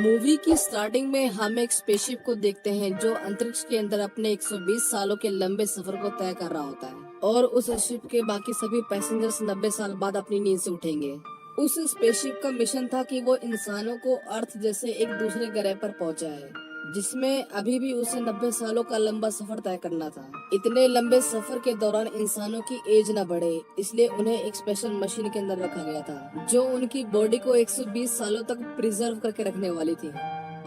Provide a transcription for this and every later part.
Movie की starting में हम एक स्पेसशिप को देखते हैं जो अंतरिक्ष के अंदर अपने 120 सालों के लंबे सफर को तय कर रहा होता है और उस शिप के बाकी सभी पैसेंजर्स 90 साल बाद अपनी नींद से उठेंगे। उस स्पेसशिप का मिशन था कि वो इंसानों को अर्थ जैसे एक दूसरे ग्रह पर पहुंचाए, जिसमें अभी भी उसे 90 सालों का लंबा सफर तय करना था। इतने लंबे सफर के दौरान इंसानों की एज न बढ़े, इसलिए उन्हें एक स्पेशल मशीन के अंदर रखा गया था जो उनकी बॉडी को 120 सालों तक प्रिजर्व करके रखने वाली थी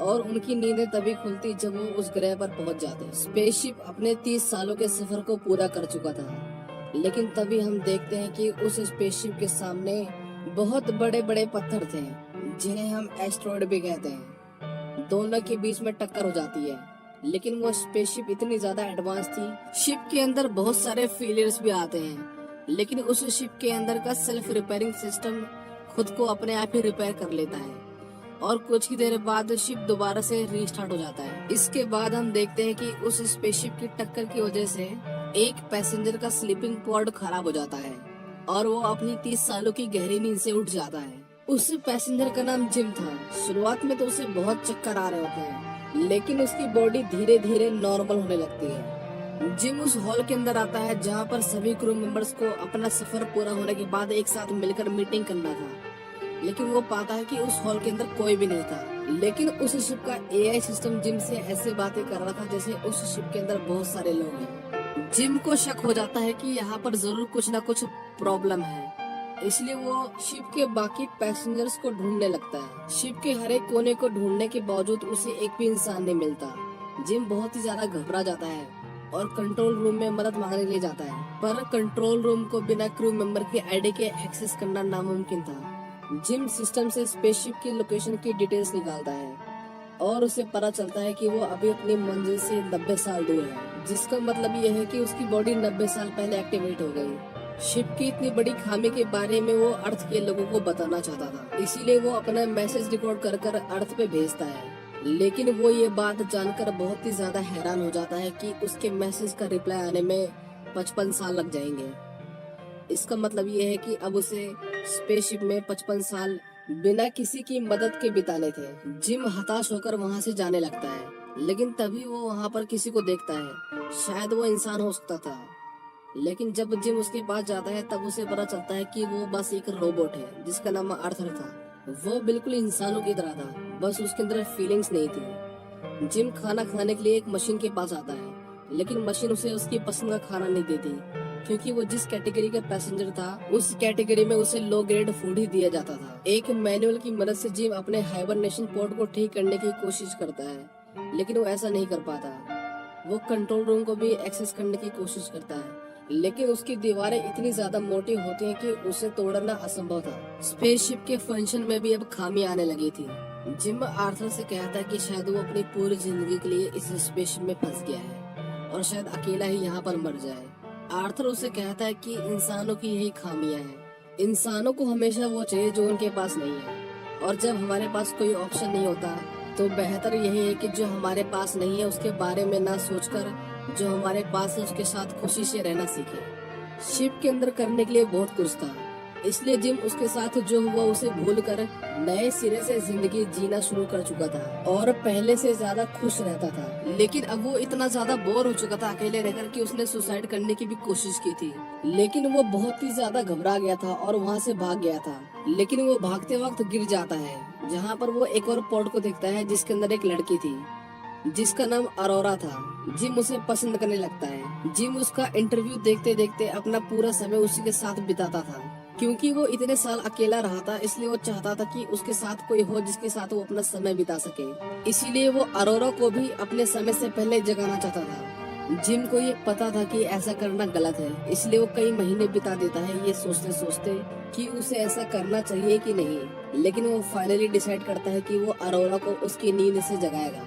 और उनकी नींदें तभी खुलती जब वो उस ग्रह पर पहुंच जाते। स्पेसशिप अपने 30 सालों के सफर को पूरा कर चुका था, लेकिन तभी हम देखते हैं कि उस स्पेसशिप के सामने बहुत बड़े बड़े पत्थर थे जिन्हें हम एस्ट्रॉयड भी कहते हैं। दोनों के बीच में टक्कर हो जाती है, लेकिन वो स्पेसशिप इतनी ज्यादा एडवांस थी। शिप के अंदर बहुत सारे फेलियर्स भी आते हैं, लेकिन उस शिप के अंदर का सेल्फ रिपेयरिंग सिस्टम खुद को अपने आप ही रिपेयर कर लेता है और कुछ ही देर बाद शिप दोबारा से रीस्टार्ट हो जाता है। इसके बाद हम देखते हैं कि उस स्पेसशिप की टक्कर की वजह से एक पैसेंजर का स्लीपिंग पॉड खराब हो जाता है और वो अपनी 30 सालों की गहरी नींद से उठ जाता है। उस पैसेंजर का नाम जिम था। शुरुआत में तो उसे बहुत चक्कर आ रहे होते हैं, लेकिन उसकी बॉडी धीरे धीरे नॉर्मल होने लगती है। जिम उस हॉल के अंदर आता है जहाँ पर सभी क्रू मेंबर्स को अपना सफर पूरा होने के बाद एक साथ मिलकर मीटिंग करना था, लेकिन वो पाता है कि उस हॉल के अंदर कोई भी नहीं था। लेकिन उस शिप का एआई सिस्टम जिम से ऐसे बातें कर रहा था जैसे उस शिप के अंदर बहुत सारे लोग हैं। जिम को शक हो जाता है कि यहाँ पर जरूर कुछ न कुछ प्रॉब्लम है, इसलिए वो शिप के बाकी पैसेंजर्स को ढूंढने लगता है। शिप के हर एक कोने को ढूंढने के बावजूद उसे एक भी इंसान नहीं मिलता। जिम बहुत ही ज्यादा घबरा जाता है और कंट्रोल रूम में मदद मांगने ले जाता है, पर कंट्रोल रूम को बिना क्रू मेंबर की आईडी के एक्सेस करना नामुमकिन था। जिम सिस्टम से स्पेसशिप की लोकेशन की डिटेल्स निकालता है और उसे पता चलता है कि वो अभी अपनी मंजिल से 90 साल दूर है, जिसका मतलब यह है कि उसकी बॉडी 90 साल पहले एक्टिवेट हो गई। शिप की इतनी बड़ी खामी के बारे में वो अर्थ के लोगों को बताना चाहता था, इसीलिए वो अपना मैसेज रिकॉर्ड कर कर अर्थ पे भेजता है। लेकिन वो ये बात जानकर बहुत ही ज्यादा हैरान हो जाता है कि उसके मैसेज का रिप्लाई आने में 55 साल लग जाएंगे। इसका मतलब ये है कि अब उसे स्पेसशिप में 55 साल बिना किसी की मदद के बिताने थे। जिम हताश होकर वहाँ से जाने लगता है, लेकिन तभी वो वहाँ पर किसी को देखता है। शायद वो इंसान हो सकता था, लेकिन जब जिम उसके पास जाता है तब उसे पता चलता है कि वो बस एक रोबोट है जिसका नाम आर्थर था। वो बिल्कुल इंसानों की तरह था, बस उसके अंदर फीलिंग्स नहीं थी। जिम खाना खाने के लिए एक मशीन के पास आता है, लेकिन मशीन उसे उसकी पसंद का खाना नहीं देती, क्योंकि वो जिस कैटेगरी का पैसेंजर था उस कैटेगरी में उसे लो ग्रेड फूड ही दिया जाता था। एक मैनुअल की मदद से जिम अपने हाइबरनेशन पोर्ट को ठीक करने की कोशिश करता है, लेकिन वो ऐसा नहीं कर पाता। वो कंट्रोल रूम को भी एक्सेस करने की कोशिश करता है, लेकिन उसकी दीवारें इतनी ज्यादा मोटी होती हैं कि उसे तोड़ना असंभव था। स्पेसशिप के फंक्शन में भी अब खामी आने लगी थी। जिम आर्थर से कहता है कि शायद वो अपनी पूरी जिंदगी के लिए इस स्पेसशिप में फंस गया है और शायद अकेला ही यहाँ पर मर जाए। आर्थर उसे कहता है कि इंसानों की यही खामियां हैं। इंसानों को हमेशा वो चाहिए जो उनके पास नहीं है, और जब हमारे पास कोई ऑप्शन नहीं होता तो बेहतर यही है कि जो हमारे पास नहीं है उसके बारे में ना सोचकर जो हमारे पास है उसके साथ खुशी से रहना सीखे। शिप के अंदर करने के लिए बहुत कुछ था, इसलिए जिम उसके साथ जो हुआ उसे भूलकर नए सिरे से जिंदगी जीना शुरू कर चुका था और पहले से ज्यादा खुश रहता था। लेकिन अब वो इतना ज्यादा बोर हो चुका था अकेले रहकर कि उसने सुसाइड करने की भी कोशिश की थी, लेकिन वो बहुत ही ज्यादा घबरा गया था और वहाँ से भाग गया था। लेकिन वो भागते वक्त गिर जाता है, जहाँ पर वो एक और पॉड को देखता है जिसके अंदर एक लड़की थी जिसका नाम अरोरा था। जिम उसे पसंद करने लगता है। जिम उसका इंटरव्यू देखते देखते अपना पूरा समय उसी के साथ बिताता था, क्योंकि वो इतने साल अकेला रहा था, इसलिए वो चाहता था कि उसके साथ कोई हो जिसके साथ वो अपना समय बिता सके। इसीलिए वो अरोरा को भी अपने समय से पहले जगाना चाहता था। जिम को ये पता था कि ऐसा करना गलत है, इसलिए वो कई महीने बिता देता है ये सोचते सोचते कि उसे ऐसा करना चाहिए कि नहीं। लेकिन वो फाइनली डिसाइड करता है कि वो अरोरा को उसकी नींद से जगाएगा।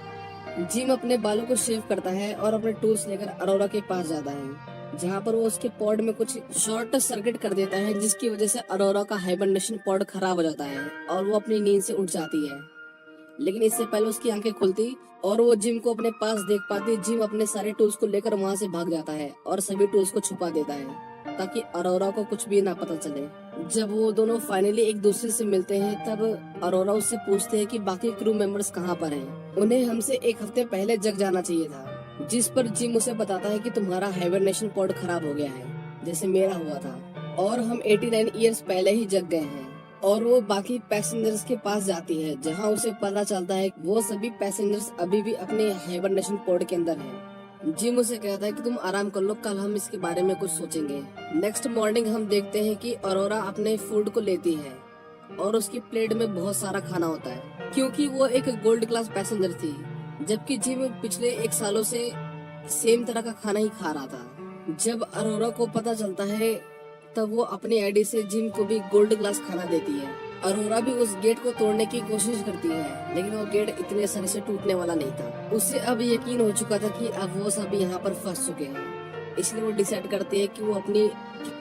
जिम अपने बालों को शेव करता है और अपने टूल्स लेकर अरोरा के पास जाता है, जहाँ पर वो उसके पॉड में कुछ शॉर्ट सर्किट कर देता है, जिसकी वजह से अरोरा का हाइबरनेशन पॉड खराब हो जाता है और वो अपनी नींद से उठ जाती है। लेकिन इससे पहले उसकी आंखें खुलती और वो जिम को अपने पास देख पाती। जिम अपने सारे टूल्स को लेकर वहाँ से भाग जाता है और सभी टूल्स को छुपा देता है। ताकि अरोरा को कुछ भी ना पता चले। जब वो दोनों फाइनली एक दूसरे से मिलते हैं तब अरोरा उससे पूछते हैं कि बाकी क्रू मेंबर्स कहाँ पर हैं। उन्हें हमसे एक हफ्ते पहले जग जाना चाहिए था। जिस पर जिम उसे बताता है कि तुम्हारा हाइबरनेशन पॉड खराब हो गया है, जैसे मेरा हुआ था, और हम 89 ईयर्स पहले ही जग गए हैं। और वो बाकी पैसेंजर्स के पास जाती है, जहाँ उसे पता चलता है वो सभी पैसेंजर्स अभी भी अपने हाइबरनेशन पॉड के अंदर हैं। जिम उसे कहता है कि तुम आराम कर लो, कल हम इसके बारे में कुछ सोचेंगे। नेक्स्ट मॉर्निंग हम देखते हैं कि अरोरा अपने फूड को लेती है और उसकी प्लेट में बहुत सारा खाना होता है, क्योंकि वो एक गोल्ड क्लास पैसेंजर थी, जबकि जिम पिछले 1 सालों से सेम तरह का खाना ही खा रहा था। जब अरोरा को पता चलता है तब वो अपनी आईडी से जिम को भी गोल्ड क्लास खाना देती है। अरोरा भी उस गेट को तोड़ने की कोशिश करती है, लेकिन वो गेट इतने आसानी से टूटने वाला नहीं था। उसे अब यकीन हो चुका था कि अब वो सभी यहाँ पर फंस चुके हैं, इसलिए वो डिसाइड करती है कि वो अपनी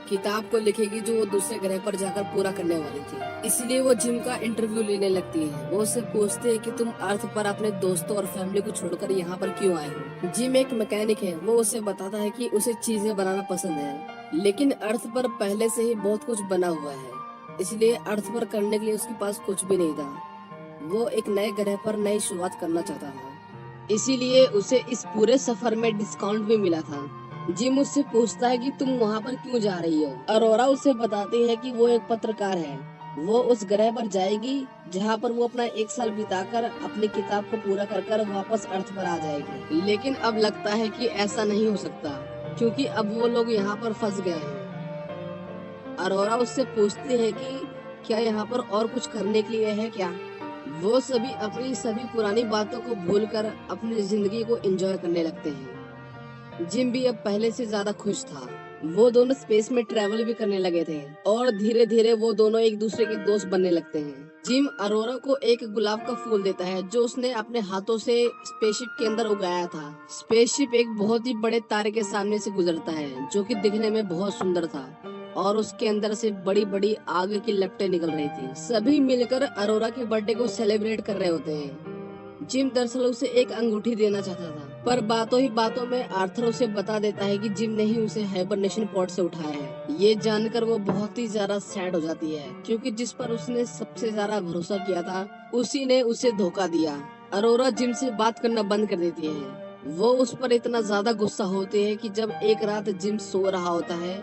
किताब को लिखेगी जो वो दूसरे ग्रह पर जाकर पूरा करने वाली थी। इसलिए वो जिम का इंटरव्यू लेने लगती है। वो उससे पूछते है कि तुम अर्थ पर अपने दोस्तों और फैमिली को छोड़कर यहाँ पर क्यों आए हो। जिम एक मैकेनिक है। वो उसे बताता है कि उसे चीजें बनाना पसंद है, लेकिन अर्थ पर पहले से ही बहुत कुछ बना हुआ है, इसलिए अर्थ पर करने के लिए उसके पास कुछ भी नहीं था। वो एक नए ग्रह पर नई शुरुआत करना चाहता था, इसीलिए उसे इस पूरे सफर में डिस्काउंट भी मिला था। जिम उससे पूछता है कि तुम वहाँ पर क्यों जा रही हो। अरोरा उसे बताती है कि वो एक पत्रकार है। वो उस ग्रह पर जाएगी जहाँ पर वो अपना 1 साल बिताकर अपनी किताब को पूरा कर वापस अर्थ पर आ जाएगी। लेकिन अब लगता है कि ऐसा नहीं हो सकता, क्योंकि अब वो लोग यहाँ पर फंस गए हैं। अरोरा उससे पूछती है कि क्या यहाँ पर और कुछ करने के लिए है क्या। वो सभी अपनी सभी पुरानी बातों को भूलकर अपनी जिंदगी को एंजॉय करने लगते हैं। जिम भी अब पहले से ज्यादा खुश था। वो दोनों स्पेस में ट्रेवल भी करने लगे थे और धीरे धीरे वो दोनों एक दूसरे के दोस्त बनने लगते हैं। जिम अरोरा को एक गुलाब का फूल देता है जो उसने अपने हाथों से स्पेसशिप के अंदर उगाया था। स्पेसशिप एक बहुत ही बड़े तारे के सामने से गुजरता है, जो कि दिखने में बहुत सुंदर था, और उसके अंदर से बड़ी बड़ी आग की लपटें निकल रही थी। सभी मिलकर अरोरा के बर्थडे को सेलिब्रेट कर रहे होते हैं। जिम दरअसल उसे एक अंगूठी देना चाहता था, पर बातों ही बातों में आर्थर उसे बता देता है कि जिम ने ही उसे हाइबरनेशन पॉड से उठाया है। ये जानकर वो बहुत ही ज्यादा सैड हो जाती है, क्योंकि जिस पर उसने सबसे ज्यादा भरोसा किया था उसी ने उसे धोखा दिया। अरोरा जिम से बात करना बंद कर देती है। वो उस पर इतना ज्यादा गुस्सा होती है कि जब एक रात जिम सो रहा होता है,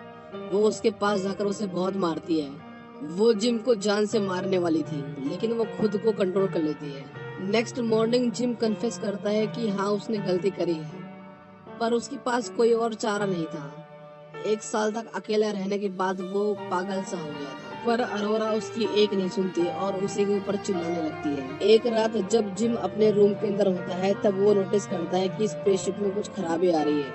वो उसके पास जाकर उसे बहुत मारती है। वो जिम को जान से मारने वाली थी, लेकिन वो खुद को कंट्रोल कर लेती है। नेक्स्ट मॉर्निंग जिम कन्फेस करता है कि हाँ उसने गलती करी है, पर उसके पास कोई और चारा नहीं था। 1 साल तक अकेला रहने के बाद वो पागल सा हो गया था, पर अरोरा उसकी एक नहीं सुनती और उसी के ऊपर चिल्लाने लगती है। एक रात जब जिम अपने रूम के अंदर होता है तब वो नोटिस करता है कि स्पेसशिप में कुछ खराबी आ रही है,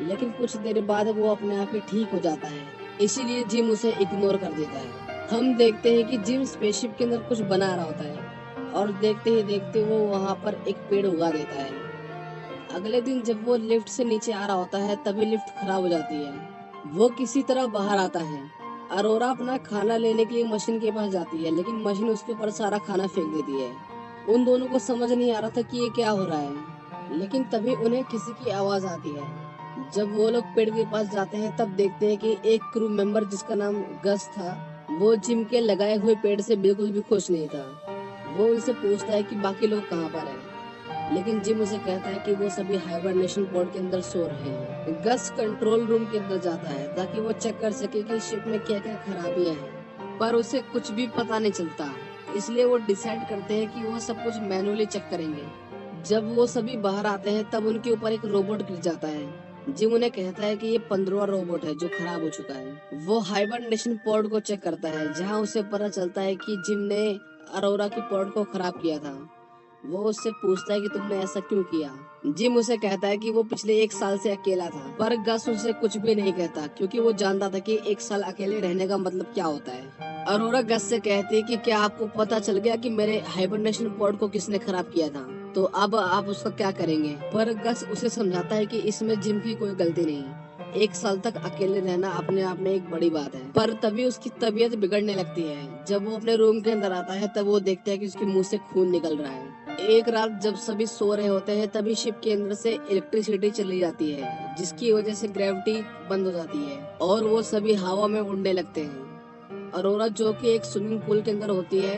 लेकिन कुछ देर बाद वो अपने आप ही ठीक हो जाता है, इसीलिए जिम उसे इग्नोर कर देता है। हम देखते हैं कि जिम स्पेसशिप के अंदर कुछ बना रहा होता है और देखते ही देखते वो वहाँ पर एक पेड़ उगा देता है। अगले दिन जब वो लिफ्ट से नीचे आ रहा होता है तभी लिफ्ट खराब हो जाती है। वो किसी तरह बाहर आता है। अरोरा अपना खाना लेने के लिए मशीन के पास जाती है, लेकिन मशीन उसके ऊपर सारा खाना फेंक देती है। उन दोनों को समझ नहीं आ रहा था कि ये क्या हो रहा है, लेकिन तभी उन्हें किसी की आवाज आती है। जब वो लोग पेड़ के पास जाते हैं तब देखते हैं कि एक क्रू मेंबर जिसका नाम गस था, वो जिम के लगाए हुए पेड़ से बिल्कुल भी खुश नहीं था। वो उनसे पूछता है कि बाकी लोग कहाँ पर हैं, लेकिन जिम उसे कहता है कि वो सभी हाइबरनेशन पॉड के अंदर सो रहे हैं। गस कंट्रोल रूम के अंदर जाता है ताकि वो चेक कर सके कि शिप में क्या क्या खराबियां हैं, पर उसे कुछ भी पता नहीं चलता, इसलिए वो डिसाइड करते हैं कि वो सब कुछ मैनुअली चेक करेंगे। जब वो सभी बाहर आते हैं तब उनके ऊपर एक रोबोट गिर जाता है। जिम उन्हें कहता है कि ये 15वां रोबोट है जो खराब हो चुका है। वो हाइबरनेशन पॉड को चेक करता है, जहाँ उसे पता चलता है कि जिम ने अरोरा की पॉड को खराब किया था। वो उससे पूछता है कि तुमने ऐसा क्यों किया। जिम उसे कहता है कि वो पिछले 1 साल से अकेला था, पर गस उसे कुछ भी नहीं कहता, क्योंकि वो जानता था कि 1 साल अकेले रहने का मतलब क्या होता है। अरोरा गस से कहती है कि क्या आपको पता चल गया कि मेरे हाइबरनेशन पॉड को किसने खराब किया था, तो अब आप उसका क्या करेंगे। पर गस उसे समझाता है कि इसमें जिम की कोई गलती नहीं, 1 साल तक अकेले रहना अपने आप में एक बड़ी बात है। पर तभी उसकी तबीयत बिगड़ने लगती है। जब वो अपने रूम के अंदर आता है तब वो देखता है कि उसके मुंह से खून निकल रहा है। एक रात जब सभी सो रहे होते हैं तभी शिप के अंदर से इलेक्ट्रिसिटी चली जाती है, जिसकी वजह से ग्रेविटी बंद हो जाती है और वो सभी हवा में उड़ने लगते हैं। अरोरा, जो कि एक स्विमिंग पूल के अंदर होती है,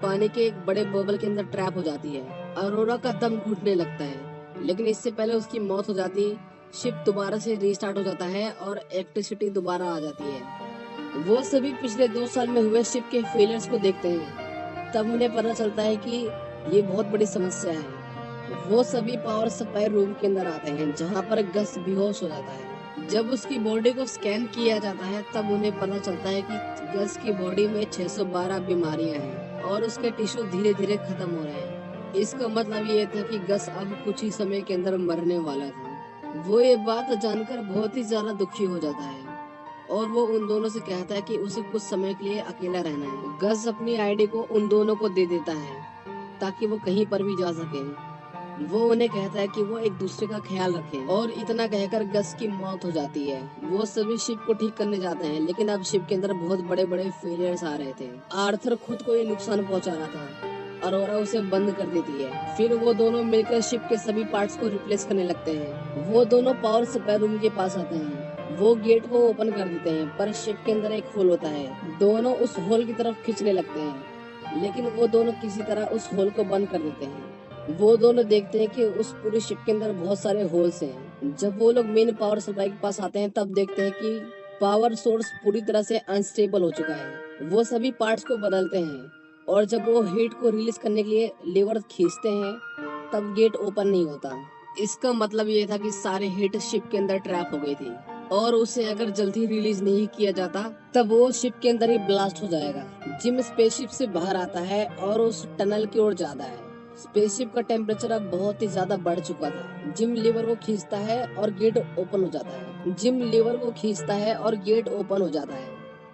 पानी के एक बड़े बबल के अंदर ट्रैप हो जाती है। अरोरा का दम घुटने लगता है, लेकिन इससे पहले उसकी मौत हो जाती, शिप दोबारा से रीस्टार्ट हो जाता है और इलेक्ट्रिसिटी दोबारा आ जाती है। वो सभी पिछले 2 साल में हुए शिप के फेलियर्स को देखते हैं। तब उन्हें पता चलता है कि ये बहुत बड़ी समस्या है। वो सभी पावर सप्लाई रूम के अंदर आते हैं, जहाँ पर गस बेहोश हो जाता है। जब उसकी बॉडी को स्कैन किया जाता है तब उन्हें पता चलता है कि गस की बॉडी में 612 बीमारियां हैं और उसके टिश्यू धीरे धीरे खत्म हो रहे हैं। इसका मतलब ये था कि गस अब कुछ ही समय के अंदर मरने वाला था। वो ये बात जानकर बहुत ही ज्यादा दुखी हो जाता है और वो उन दोनों से कहता है कि उसे कुछ समय के लिए अकेला रहना है। गस अपनी आईडी को उन दोनों को दे देता है ताकि वो कहीं पर भी जा सके। वो उन्हें कहता है कि वो एक दूसरे का ख्याल रखें और इतना कहकर गस की मौत हो जाती है। वो सभी शिप को ठीक करने जाते हैं, लेकिन अब शिप के अंदर बहुत बड़े बड़े फेलियर्स आ रहे थे। आर्थर खुद को ये नुकसान पहुंचा रहा था। अरोरा उसे बंद कर देती है। फिर वो दोनों मिलकर शिप के सभी पार्ट्स को रिप्लेस करने लगते हैं। वो दोनों पावर सप्लाई रूम के पास आते हैं। वो गेट को ओपन कर देते हैं, पर शिप के अंदर एक होल होता है। दोनों उस होल की तरफ खींचने लगते हैं, लेकिन वो दोनों किसी तरह उस होल को बंद कर देते हैं। वो दोनों देखते हैं कि उस पूरे शिप के अंदर बहुत सारे होल्स हैं। जब वो लोग मेन पावर सप्लाई के पास आते हैं तब देखते हैं कि पावर सोर्स पूरी तरह से अनस्टेबल हो चुका है। वो सभी पार्ट्स को बदलते हैं और जब वो हीट को रिलीज करने के लिए लीवर खींचते हैं तब गेट ओपन नहीं होता। इसका मतलब ये था कि सारे हीट शिप के अंदर ट्रैप हो गई थी और उसे अगर जल्दी रिलीज नहीं किया जाता तब वो शिप के अंदर ही ब्लास्ट हो जाएगा। जिम स्पेसशिप से बाहर आता है और उस टनल की ओर जाता है। स्पेसशिप का टेम्परेचर अब बहुत ही ज्यादा बढ़ चुका था। जिम लीवर को खींचता है और गेट ओपन हो जाता है। जिम लीवर को खींचता है और गेट ओपन हो जाता है,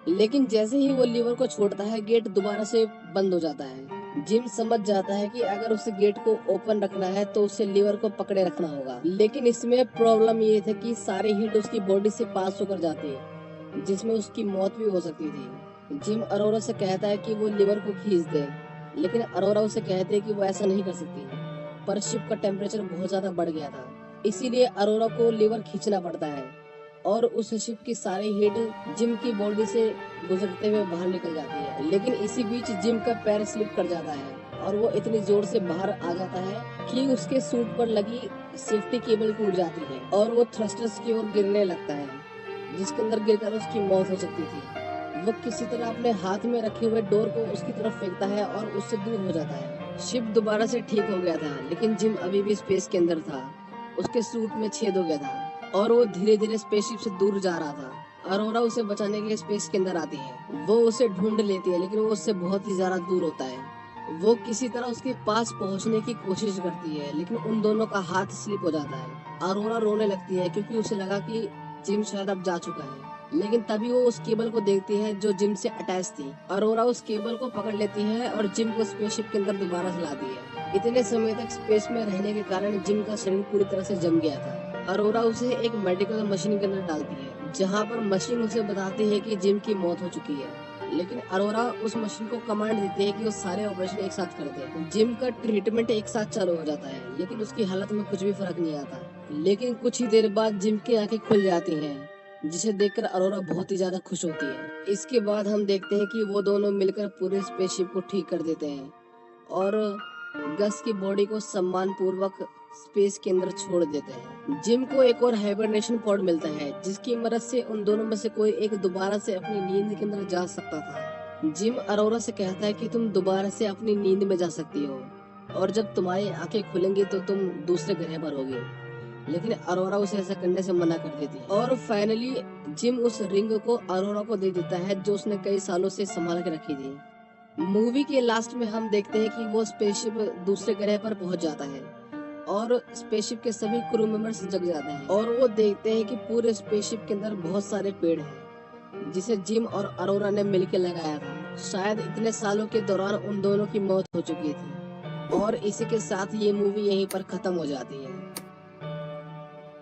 लेकिन जैसे ही वो लीवर को छोड़ता है गेट दोबारा से बंद हो जाता है। जिम समझ जाता है कि अगर उसे गेट को ओपन रखना है तो उसे लीवर को पकड़े रखना होगा, लेकिन इसमें प्रॉब्लम ये थी कि सारी हीट उसकी बॉडी से पास होकर जाती है, जिसमें उसकी मौत भी हो सकती थी। जिम अरोरा से कहता है कि वो लीवर को खींच दे, लेकिन अरोरा उसे कहते हैं कि वो ऐसा नहीं कर सकती, पर शिप का टेम्परेचर बहुत ज्यादा बढ़ गया था, इसीलिए अरोरा को लीवर खींचना पड़ता है और उस शिप की सारी हीट जिम की बॉडी से गुजरते हुए बाहर निकल जाती है। लेकिन इसी बीच जिम का पैर स्लिप कर जाता है और वो इतनी जोर से बाहर आ जाता है कि उसके सूट पर लगी सेफ्टी केबल टूट जाती है और वो थ्रस्टर्स की ओर गिरने लगता है, जिसके अंदर गिरकर उसकी मौत हो सकती थी। वो किसी तरह अपने हाथ में रखे हुए डोर को उसकी तरफ फेंकता है और उससे दूर हो जाता है। शिप दोबारा से ठीक हो गया था, लेकिन जिम अभी भी स्पेस के अंदर था। उसके सूट में छेद हो गया था और वो धीरे धीरे स्पेसशिप से दूर जा रहा था। अरोरा उसे बचाने के लिए स्पेस के अंदर आती है। वो उसे ढूंढ लेती है, लेकिन वो उससे बहुत ही ज्यादा दूर होता है। वो किसी तरह उसके पास पहुंचने की कोशिश करती है, लेकिन उन दोनों का हाथ स्लिप हो जाता है। अरोरा रोने लगती है क्योंकि उसे लगा कि जिम शायद अब जा चुका है, लेकिन तभी वो उस केबल को देखती है जो जिम से अटैच थी। अरोरा उस केबल को पकड़ लेती है और जिम को स्पेसशिप के अंदर दोबारा लाती है। इतने समय तक स्पेस में रहने के कारण जिम का शरीर पूरी तरह से जम गया था। अरोरा उसे एक मेडिकल मशीन के अंदर डालती है, जहाँ पर मशीन उसे बताती है कि जिम की मौत हो चुकी है, लेकिन अरोरा उस मशीन को कमांड देती है कि वो सारे ऑपरेशन एक साथ कर दे। जिम का ट्रीटमेंट एक साथ चालू हो जाता है, लेकिन उसकी हालत में कुछ भी फर्क नहीं आता। लेकिन कुछ ही देर बाद जिम की आंखें खुल जाती हैं, जिसे देखकर अरोरा बहुत ही ज्यादा खुश होती है। इसके बाद हम देखते हैं कि वो दोनों मिलकर पूरे स्पेसशिप को ठीक कर देते हैं और गस की बॉडी को सम्मान पूर्वक स्पेस के अंदर छोड़ देते हैं। जिम को एक और हाइबरनेशन पॉड मिलता है, जिसकी मदद से उन दोनों में से कोई एक दोबारा से अपनी नींद के अंदर जा सकता था। जिम अरोरा से कहता है कि तुम दोबारा से अपनी नींद में जा सकती हो और जब तुम्हारी आंखें खुलेंगी तो तुम दूसरे ग्रह पर होगी, लेकिन अरोरा उसे ऐसा करने से मना कर देती है। और फाइनली जिम उस रिंग को अरोरा को दे देता है जो उसने कई सालों से संभाल के रखी थी। मूवी के लास्ट में हम देखते हैं कि वो स्पेसशिप दूसरे ग्रह पर पहुंच जाता है और स्पेसशिप के सभी क्रू मेंबर्स जग जाते हैं और वो देखते हैं कि पूरे स्पेसशिप के अंदर बहुत सारे पेड़ हैं, जिसे जिम और अरोरा ने मिलकर लगाया था। शायद इतने सालों के दौरान उन दोनों की मौत हो चुकी थी और इसी के साथ ये मूवी यहीं पर खत्म हो जाती है।